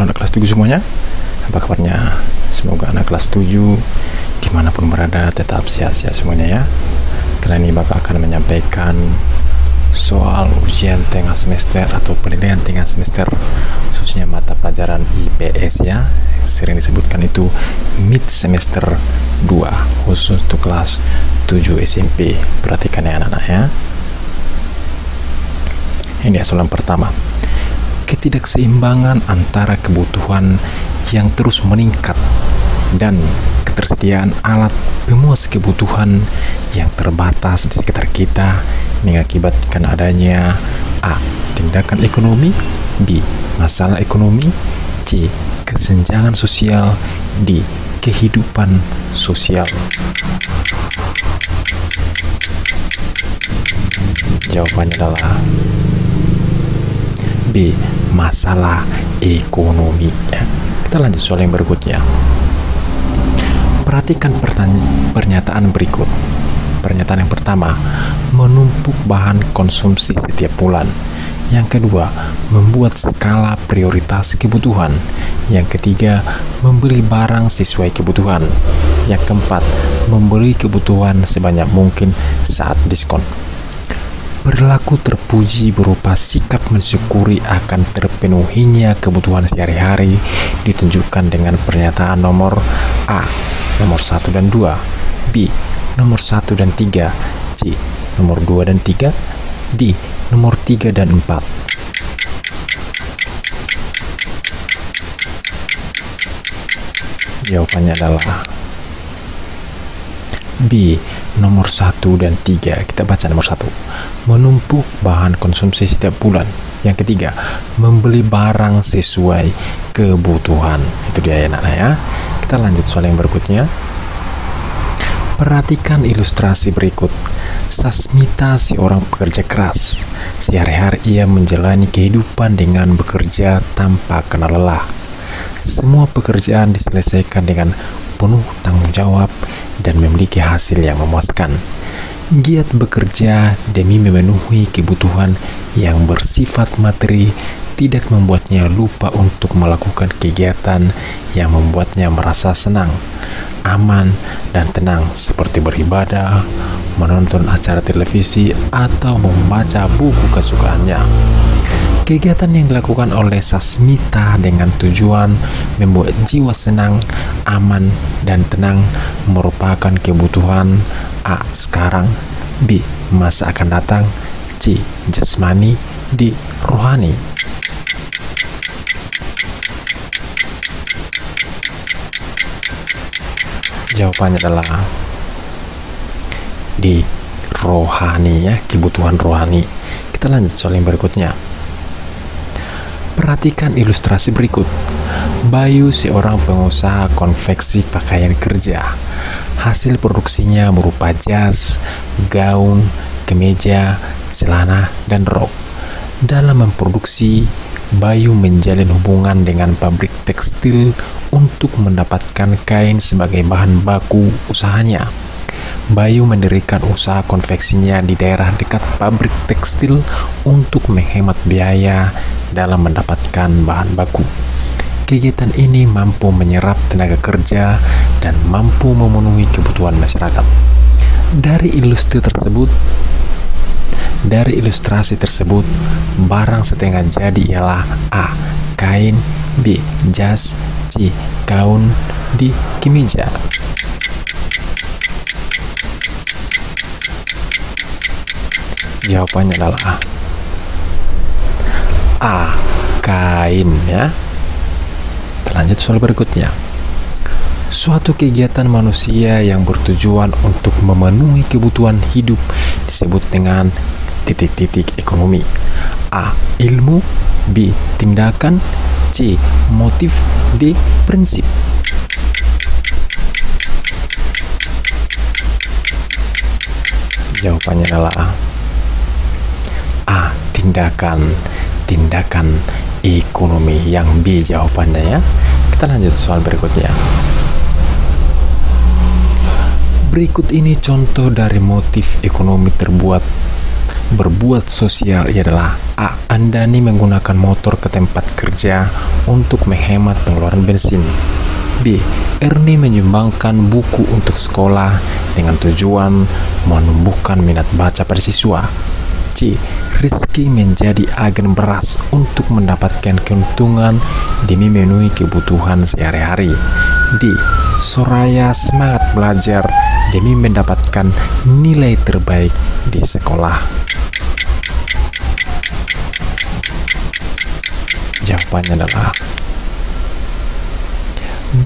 Halo anak kelas 7 semuanya, apa kabarnya? Semoga anak kelas 7 dimanapun berada tetap sehat-sehat semuanya ya. Kali ini Bapak akan menyampaikan soal ujian tengah semester atau penilaian tengah semester, khususnya mata pelajaran IPS ya. Sering disebutkan itu mid semester 2, khusus untuk kelas 7 SMP. Perhatikan ya anak-anak ya. Ini soalan pertama. Ketidakseimbangan antara kebutuhan yang terus meningkat dan ketersediaan alat pemuas kebutuhan yang terbatas di sekitar kita mengakibatkan adanya A. Tindakan ekonomi, B. Masalah ekonomi, C. Kesenjangan sosial, D. Kehidupan sosial. Jawabannya adalah B. Masalah ekonomi. Kita lanjut soal yang berikutnya. Perhatikan pernyataan berikut. Pernyataan yang pertama, menumpuk bahan konsumsi setiap bulan. Yang kedua, membuat skala prioritas kebutuhan. Yang ketiga, membeli barang sesuai kebutuhan. Yang keempat, membeli kebutuhan sebanyak mungkin saat diskon. Perilaku terpuji berupa sikap mensyukuri akan terpenuhinya kebutuhan sehari-hari ditunjukkan dengan pernyataan nomor A. Nomor 1 dan 2, B. Nomor 1 dan 3, C. Nomor 2 dan 3, D. Nomor 3 dan 4. Jawabannya adalah B. Nomor 1 dan 3. Kita baca nomor 1. Menumpuk bahan konsumsi setiap bulan. Yang ketiga, membeli barang sesuai kebutuhan. Itu dia ya anak-anak ya. Kita lanjut soal yang berikutnya. Perhatikan ilustrasi berikut. Sasmita seorang pekerja keras. Sehari-hari ia menjalani kehidupan dengan bekerja tanpa kenal lelah. Semua pekerjaan diselesaikan dengan penuh tanggung jawab dan memiliki hasil yang memuaskan. Giat bekerja demi memenuhi kebutuhan yang bersifat materi tidak membuatnya lupa untuk melakukan kegiatan yang membuatnya merasa senang, aman, dan tenang seperti beribadah, menonton acara televisi, atau membaca buku kesukaannya. Kegiatan yang dilakukan oleh Sasmita dengan tujuan membuat jiwa senang, aman, dan tenang merupakan kebutuhan A. Sekarang, B. Masa akan datang, C. Jasmani, D. Rohani. Jawabannya adalah D. Rohani ya, kebutuhan rohani. Kita lanjut soal yang berikutnya. Perhatikan ilustrasi berikut. Bayu seorang pengusaha konveksi pakaian kerja. Hasil produksinya berupa jas, gaun, kemeja, celana, dan rok. Dalam memproduksi, Bayu menjalin hubungan dengan pabrik tekstil untuk mendapatkan kain sebagai bahan baku usahanya. Bayu mendirikan usaha konveksinya di daerah dekat pabrik tekstil untuk menghemat biaya dalam mendapatkan bahan baku. Kegiatan ini mampu menyerap tenaga kerja dan mampu memenuhi kebutuhan masyarakat. Dari ilustrasi tersebut, barang setengah jadi ialah A. Kain, B. Jas, C. Gaun, D. Kemeja. Jawabannya adalah A. Kain ya. Lanjut soal berikutnya. Suatu kegiatan manusia yang bertujuan untuk memenuhi kebutuhan hidup disebut dengan titik-titik ekonomi. A. Ilmu, B. Tindakan, C. Motif, D. Prinsip. Jawabannya adalah A. Tindakan ekonomi. Yang B jawabannya ya. Kita lanjut soal berikutnya. Berikut ini contoh dari motif ekonomi berbuat sosial, ialah A. Andani menggunakan motor ke tempat kerja untuk menghemat pengeluaran bensin. B. Ernie menyumbangkan buku untuk sekolah dengan tujuan menumbuhkan minat baca pada siswa. C. Rizky menjadi agen beras untuk mendapatkan keuntungan demi memenuhi kebutuhan sehari-hari. D. Soraya semangat belajar demi mendapatkan nilai terbaik di sekolah. Jawabannya adalah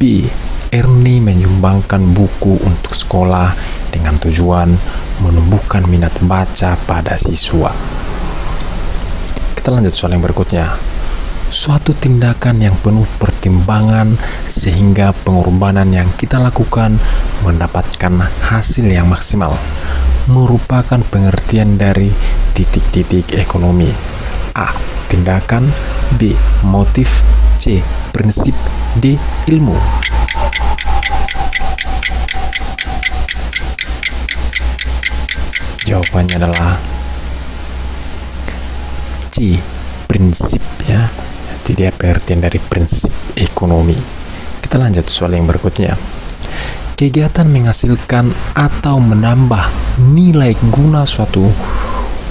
B. Ernie menyumbangkan buku untuk sekolah dengan tujuan menumbuhkan minat baca pada siswa. Kita lanjut soal yang berikutnya. Suatu tindakan yang penuh pertimbangan sehingga pengorbanan yang kita lakukan mendapatkan hasil yang maksimal merupakan pengertian dari titik-titik ekonomi. A. Tindakan. B. Motif. C. Prinsip. D. Ilmu. Jawabannya adalah C. Prinsip, ya. Jadi dia pengertian dari prinsip ekonomi. Kita lanjut soal yang berikutnya. Kegiatan menghasilkan atau menambah nilai guna suatu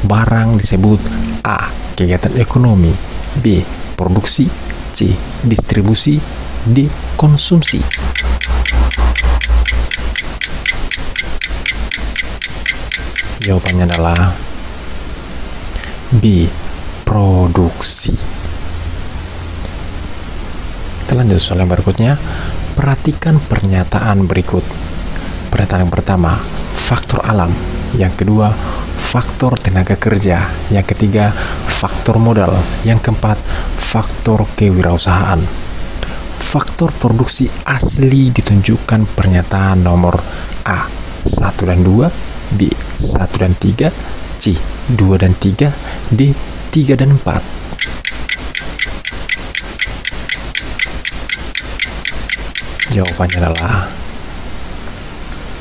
barang disebut A. Kegiatan ekonomi. B. Produksi. C. Distribusi. D. Konsumsi. Jawabannya adalah B. Produksi. Kita lanjut soal yang berikutnya. Perhatikan pernyataan berikut. Pernyataan yang pertama, faktor alam. Yang kedua, faktor tenaga kerja. Yang ketiga, faktor modal. Yang keempat, faktor kewirausahaan. Faktor produksi asli ditunjukkan pernyataan nomor A. 1 dan 2, B. 1 dan 3, C. 2 dan 3, D. 3 dan 4. Jawabannya adalah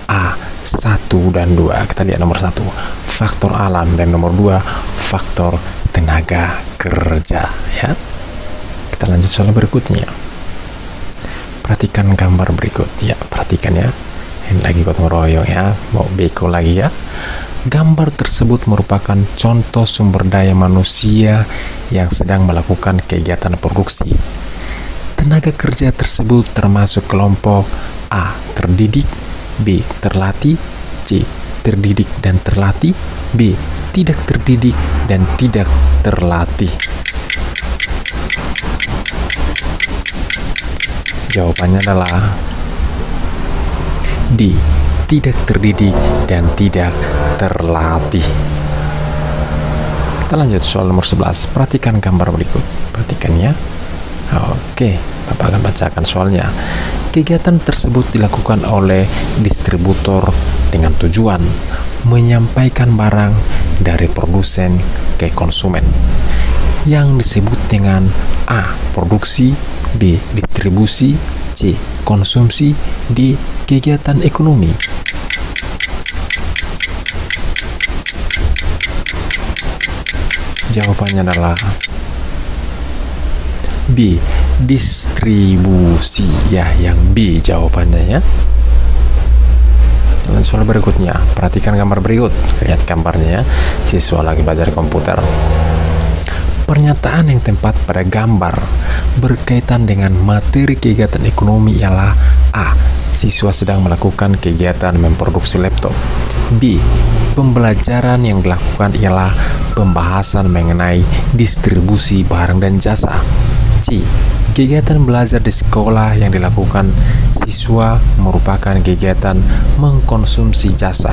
A. 1 dan 2. Kita lihat nomor 1, faktor alam, dan nomor 2, faktor tenaga kerja, ya. Kita lanjut soal berikutnya. Perhatikan gambar berikut, ya. Perhatikan, ya. Ini lagi gotong royong, ya. Mau beko lagi, ya. Gambar tersebut merupakan contoh sumber daya manusia yang sedang melakukan kegiatan produksi. Tenaga kerja tersebut termasuk kelompok A. Terdidik, B. Terlatih, C. Terdidik dan terlatih, B. Tidak terdidik dan tidak terlatih. Jawabannya adalah D. Tidak terdidik dan tidak terlatih. Kita lanjut soal nomor 11. Perhatikan gambar berikut. Perhatikan, ya. Oke, Bapak akan bacakan soalnya. Kegiatan tersebut dilakukan oleh distributor dengan tujuan menyampaikan barang dari produsen ke konsumen, yang disebut dengan A. Produksi, B. Distribusi, C. Konsumsi, D. Kegiatan ekonomi. Jawabannya adalah B. Distribusi, ya, yang B jawabannya, ya. Lalu soal berikutnya, perhatikan gambar berikut. Lihat gambarnya, ya. Siswa lagi belajar komputer. Pernyataan yang tepat pada gambar berkaitan dengan materi kegiatan ekonomi ialah A. Siswa sedang melakukan kegiatan memproduksi laptop. B. Pembelajaran yang dilakukan ialah pembahasan mengenai distribusi barang dan jasa. C. Kegiatan belajar di sekolah yang dilakukan siswa merupakan kegiatan mengkonsumsi jasa.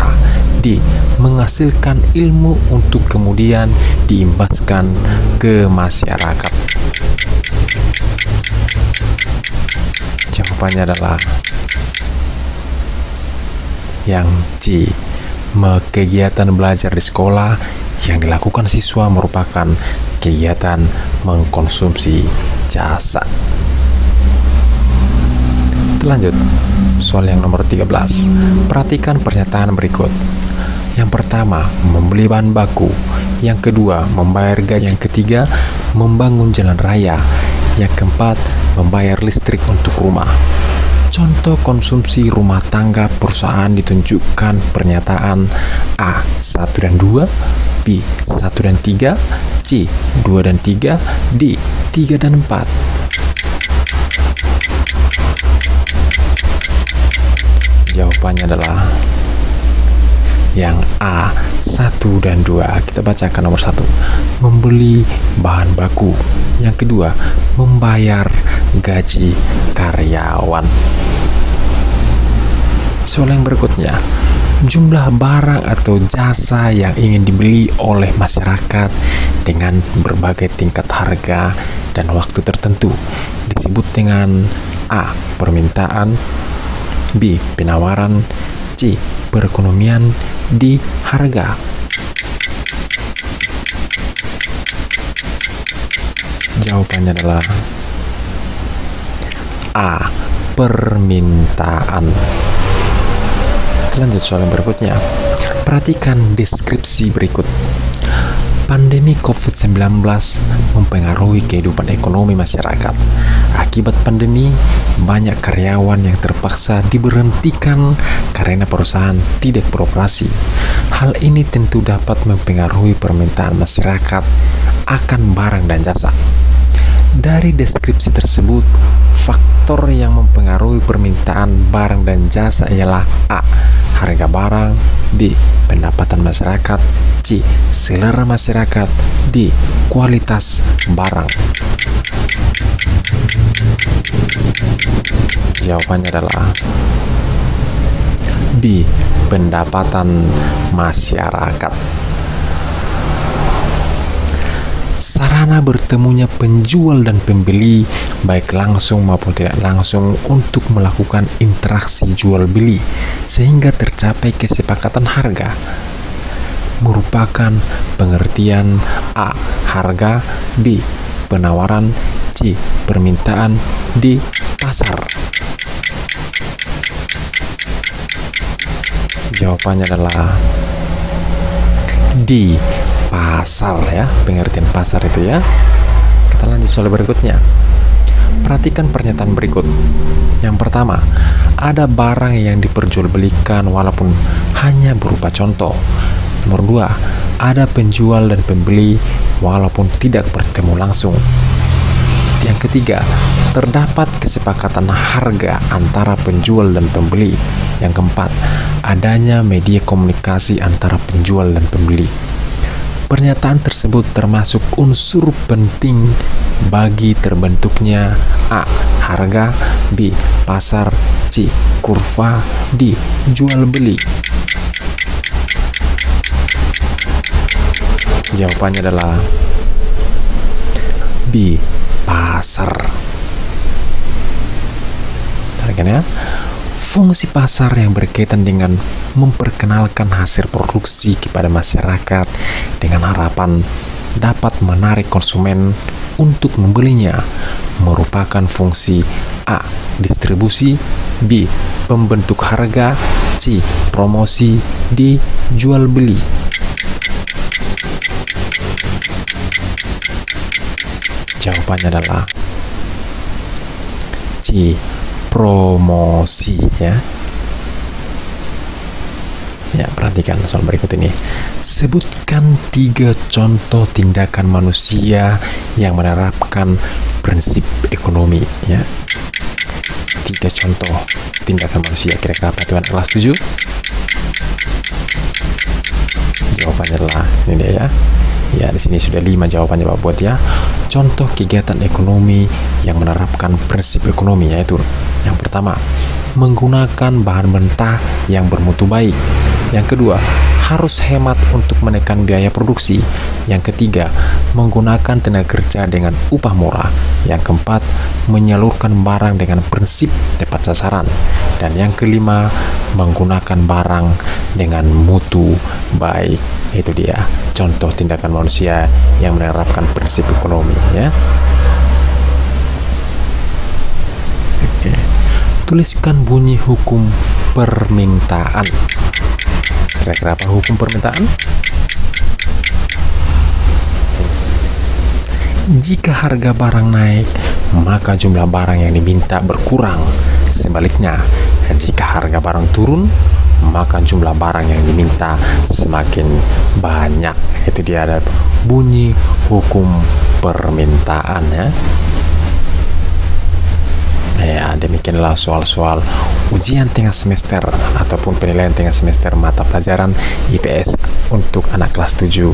D. Menghasilkan ilmu untuk kemudian diimbaskan ke masyarakat. Jawabannya adalah yang C. Kegiatan belajar di sekolah yang dilakukan siswa merupakan kegiatan mengkonsumsi jasa. Lanjut, soal yang nomor 13. Perhatikan pernyataan berikut. Yang pertama, membeli bahan baku. Yang kedua, membayar gaji. Yang ketiga, membangun jalan raya. Yang keempat, membayar listrik untuk rumah. Contoh konsumsi rumah tangga perusahaan ditunjukkan pernyataan A. 1 dan 2, B. 1 dan 3, C. 2 dan 3, D. 3 dan 4. Jawabannya adalah yang A, 1 dan 2. Kita bacakan nomor 1. Membeli bahan baku. Yang kedua, membayar gaji karyawan. Soal yang berikutnya, jumlah barang atau jasa yang ingin dibeli oleh masyarakat dengan berbagai tingkat harga dan waktu tertentu disebut dengan A. Permintaan, B. Penawaran, C. Perekonomian, D. Harga. Jawabannya adalah A. Permintaan. Kita lanjut soal yang berikutnya. Perhatikan deskripsi berikut. Pandemi COVID-19 mempengaruhi kehidupan ekonomi masyarakat. Akibat pandemi, banyak karyawan yang terpaksa diberhentikan karena perusahaan tidak beroperasi. Hal ini tentu dapat mempengaruhi permintaan masyarakat akan barang dan jasa. Dari deskripsi tersebut, faktor yang mempengaruhi permintaan barang dan jasa ialah A. Harga barang, B. Pendapatan masyarakat, C. Selera masyarakat, D. Kualitas barang. Jawabannya adalah B. Pendapatan masyarakat. Sarana bertemunya penjual dan pembeli, baik langsung maupun tidak langsung, untuk melakukan interaksi jual beli sehingga tercapai kesepakatan harga, merupakan pengertian A. Harga, B. Penawaran, C. Permintaan, D. Pasar. Jawabannya adalah D. Pasar, ya, pengertian pasar itu, ya. Kita lanjut soal berikutnya. Perhatikan pernyataan berikut. Yang pertama, ada barang yang diperjualbelikan walaupun hanya berupa contoh. Nomor 2, ada penjual dan pembeli walaupun tidak bertemu langsung. Yang ketiga, terdapat kesepakatan harga antara penjual dan pembeli. Yang keempat, adanya media komunikasi antara penjual dan pembeli. Pernyataan tersebut termasuk unsur penting bagi terbentuknya A. Harga, B. Pasar, C. Kurva, D. Jual beli. Jawabannya adalah B. Pasar. Tarikan, ya. Fungsi pasar yang berkaitan dengan memperkenalkan hasil produksi kepada masyarakat dengan harapan dapat menarik konsumen untuk membelinya, merupakan fungsi A. Distribusi, B. Pembentuk harga, C. Promosi, D. Jual beli. Jawabannya adalah C. Promosi, ya. Ya, perhatikan soal berikut ini. Sebutkan 3 contoh tindakan manusia yang menerapkan prinsip ekonomi, ya. 3 contoh tindakan manusia. Kira-kira apa itu, anak kelas 7? Jawabannya adalah ini dia, ya. Ya, di sini sudah 5 jawabannya Pak buat, ya. Contoh kegiatan ekonomi yang menerapkan prinsip ekonomi yaitu yang pertama, menggunakan bahan mentah yang bermutu baik. Yang kedua, harus hemat untuk menekan biaya produksi. Yang ketiga, menggunakan tenaga kerja dengan upah murah. Yang keempat, menyalurkan barang dengan prinsip tepat sasaran. Dan yang kelima, menggunakan barang dengan mutu baik. Itu dia contoh tindakan manusia yang menerapkan prinsip ekonomi, ya. Oke. Tuliskan bunyi hukum permintaan. Kira-kira apa hukum permintaan? Jika harga barang naik, maka jumlah barang yang diminta berkurang. Sebaliknya, jika harga barang turun, maka jumlah barang yang diminta semakin banyak. Itu dia ada bunyi hukum permintaan ya. Demikianlah soal-soal ujian tengah semester ataupun penilaian tengah semester mata pelajaran IPS untuk anak kelas 7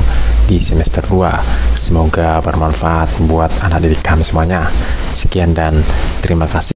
di semester 2. Semoga bermanfaat buat anak didik kami semuanya. Sekian dan terima kasih.